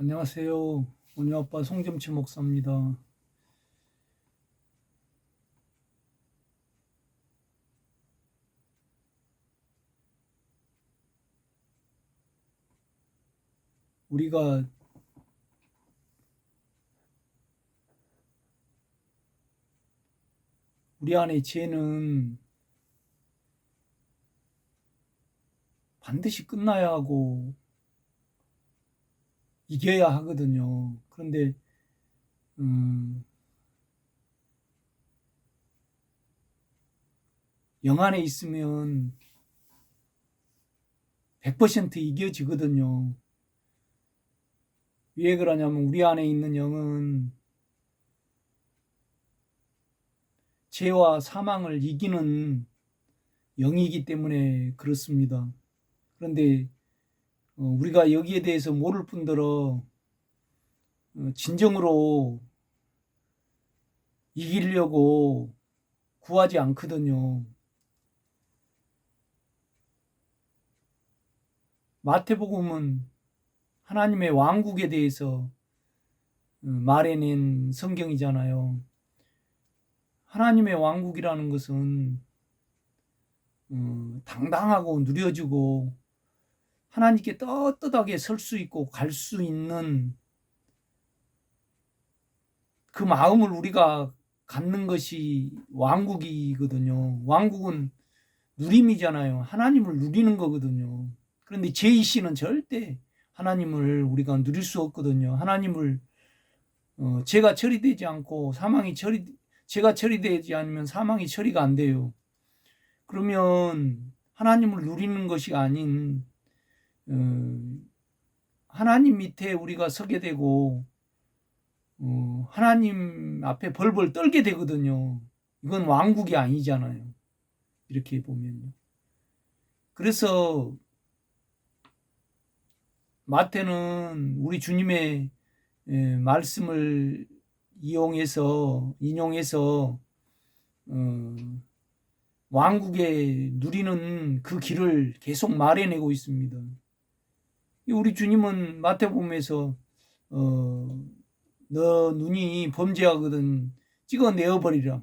안녕하세요. 온유아빠 송점치 목사입니다. 우리가 우리 안에 죄는 반드시 끝나야 하고 이겨야 하거든요. 그런데 영 안에 있으면 100% 이겨지거든요. 왜 그러냐면 우리 안에 있는 영은 죄와 사망을 이기는 영이기 때문에 그렇습니다. 그런데 우리가 여기에 대해서 모를 뿐더러 진정으로 이기려고 구하지 않거든요. 마태복음은 하나님의 왕국에 대해서 말해낸 성경이잖아요. 하나님의 왕국이라는 것은 당당하고 누려지고 하나님께 떳떳하게 설 수 있고 갈 수 있는 그 마음을 우리가 갖는 것이 왕국이거든요. 왕국은 누림이잖아요. 하나님을 누리는 거거든요. 그런데 죄의식은 절대 하나님을 우리가 누릴 수 없거든요. 하나님을 죄가 처리되지 않고 죄가 처리되지 않으면 사망이 처리가 안 돼요. 그러면 하나님을 누리는 것이 아닌 하나님 밑에 우리가 서게 되고 하나님 앞에 벌벌 떨게 되거든요. 이건 왕국이 아니잖아요. 이렇게 보면요. 그래서 마태는 우리 주님의 말씀을 인용해서 왕국에 누리는 그 길을 계속 말해내고 있습니다. 우리 주님은 마태복음에서 너 눈이 범죄하거든 찍어내어버리라,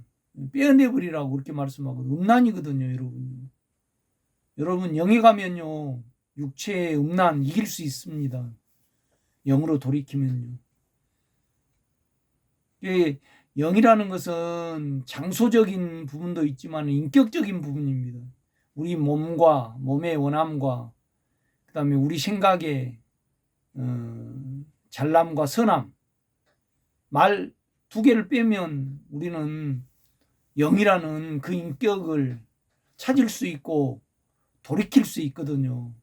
빼어내버리라고 그렇게 말씀하거든요. 음란이거든요, 여러분. 여러분 영에 가면요 육체의 음란 이길 수 있습니다. 영으로 돌이키면요. 영이라는 것은 장소적인 부분도 있지만 인격적인 부분입니다. 우리 몸의 원함과 그 다음에 우리 생각의 잘남과 선함, 말 두 개를 빼면 우리는 영이라는 그 인격을 찾을 수 있고 돌이킬 수 있거든요.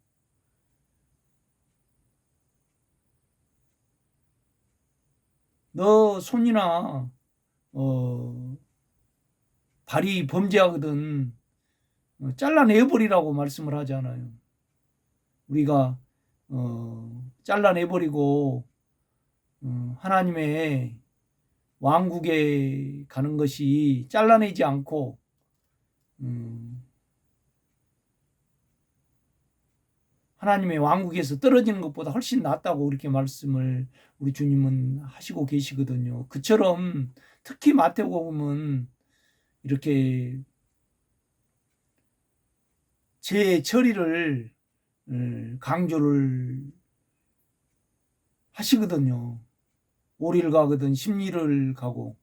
너 손이나 발이 범죄하거든 잘라내버리라고 말씀을 하잖아요. 우리가 잘라내버리고 하나님의 왕국에 가는 것이 잘라내지 않고 하나님의 왕국에서 떨어지는 것보다 훨씬 낫다고 이렇게 말씀을 우리 주님은 하시고 계시거든요. 그처럼 특히 마태복음은 이렇게 죄의 처리를 강조를 하시거든요. 오리를 가거든 십리를 가고,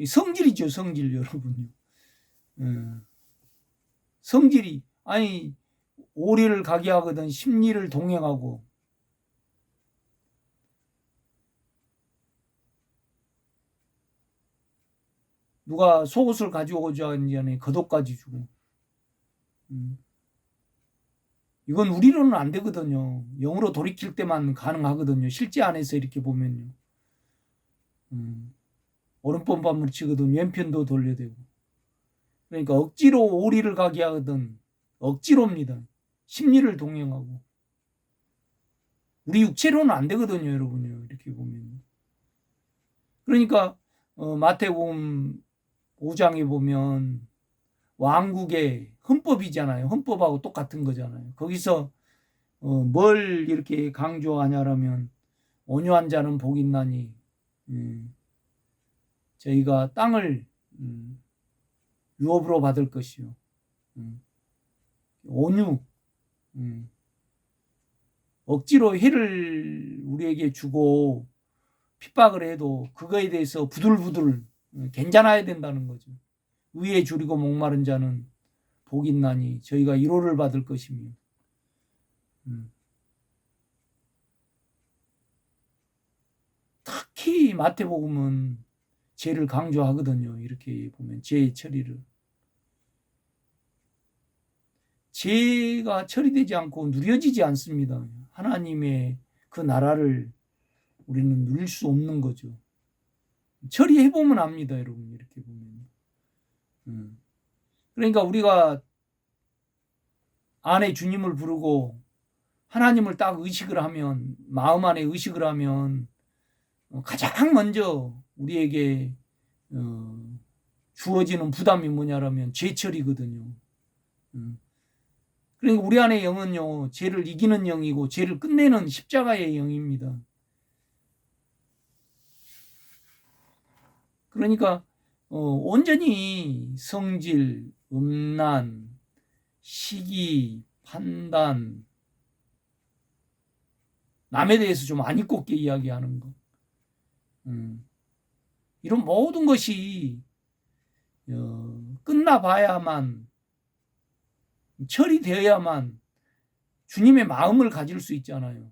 성질이죠, 성질. 여러분요. 성질이 아니 오리를 가게 하거든 십리를 동행하고, 누가 속옷을 가져오자 하니 겉옷까지 주고, 이건 우리로는 안 되거든요. 영으로 돌이킬 때만 가능하거든요. 실제 안에서 이렇게 보면요. 오른편 반물 치거든 왼편도 돌려대고. 그러니까 억지로 오리를 가게 하거든 억지로입니다. 심리를 동행하고. 우리 육체로는 안 되거든요, 여러분요. 이렇게 보면. 그러니까 마태복음 5장에 보면 왕국의 헌법이잖아요. 헌법하고 똑같은 거잖아요. 거기서 뭘 이렇게 강조하냐라면 온유한 자는 복이 있나니 저희가 땅을 유업으로 받을 것이요. 온유, 억지로 해를 우리에게 주고 핍박을 해도 그거에 대해서 부들부들 괜찮아야 된다는 거죠. 위에 줄이고 목마른 자는 복이 있나니 저희가 위로를 받을 것이며. 특히 마태복음은 죄를 강조하거든요. 이렇게 보면 죄의 처리를. 죄가 처리되지 않고 누려지지 않습니다. 하나님의 그 나라를 우리는 누릴 수 없는 거죠. 처리해보면 압니다, 여러분. 이렇게 보면. 그러니까 우리가 안에 주님을 부르고 하나님을 딱 의식을 하면, 마음 안에 의식을 하면 가장 먼저 우리에게 주어지는 부담이 뭐냐라면 죄처리거든요. 그러니까 우리 안의 영은요, 죄를 이기는 영이고 죄를 끝내는 십자가의 영입니다. 그러니까 온전히 성질, 음란, 시기, 판단, 남에 대해서 좀 안 이꼽게 이야기하는 것, 이런 모든 것이 끝나봐야만, 처리되어야만 주님의 마음을 가질 수 있잖아요.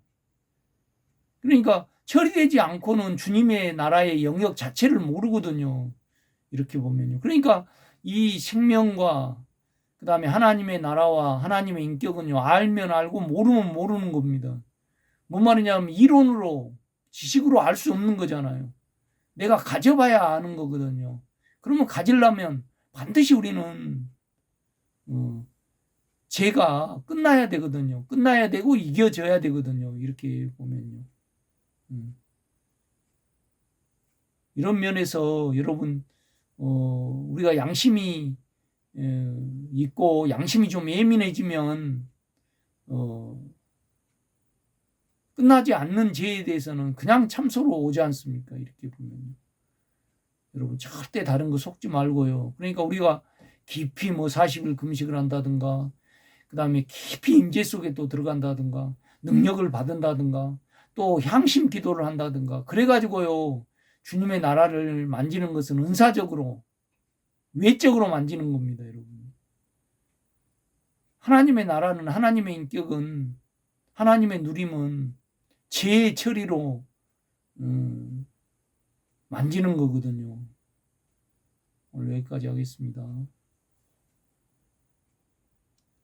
그러니까 처리되지 않고는 주님의 나라의 영역 자체를 모르거든요. 이렇게 보면요. 그러니까 이 생명과 그 다음에 하나님의 나라와 하나님의 인격은요, 알면 알고 모르면 모르는 겁니다. 뭔 말이냐면 이론으로, 지식으로 알 수 없는 거잖아요. 내가 가져봐야 아는 거거든요. 그러면 가지려면 반드시 우리는 죄가 끝나야 되거든요. 끝나야 되고 이겨져야 되거든요. 이렇게 보면요. 이런 면에서 여러분, 우리가 양심이 있고 양심이 좀 예민해지면 끝나지 않는 죄에 대해서는 그냥 참소로 오지 않습니까? 이렇게 보면 여러분, 절대 다른 거 속지 말고요. 그러니까 우리가 깊이 40일 금식을 한다든가, 그 다음에 깊이 임재 속에 또 들어간다든가, 능력을 받는다든가, 또 향심 기도를 한다든가, 그래가지고요, 주님의 나라를 만지는 것은 은사적으로, 외적으로 만지는 겁니다, 여러분. 하나님의 나라는, 하나님의 인격은, 하나님의 누림은 죄의 처리로 만지는 거거든요. 오늘 여기까지 하겠습니다.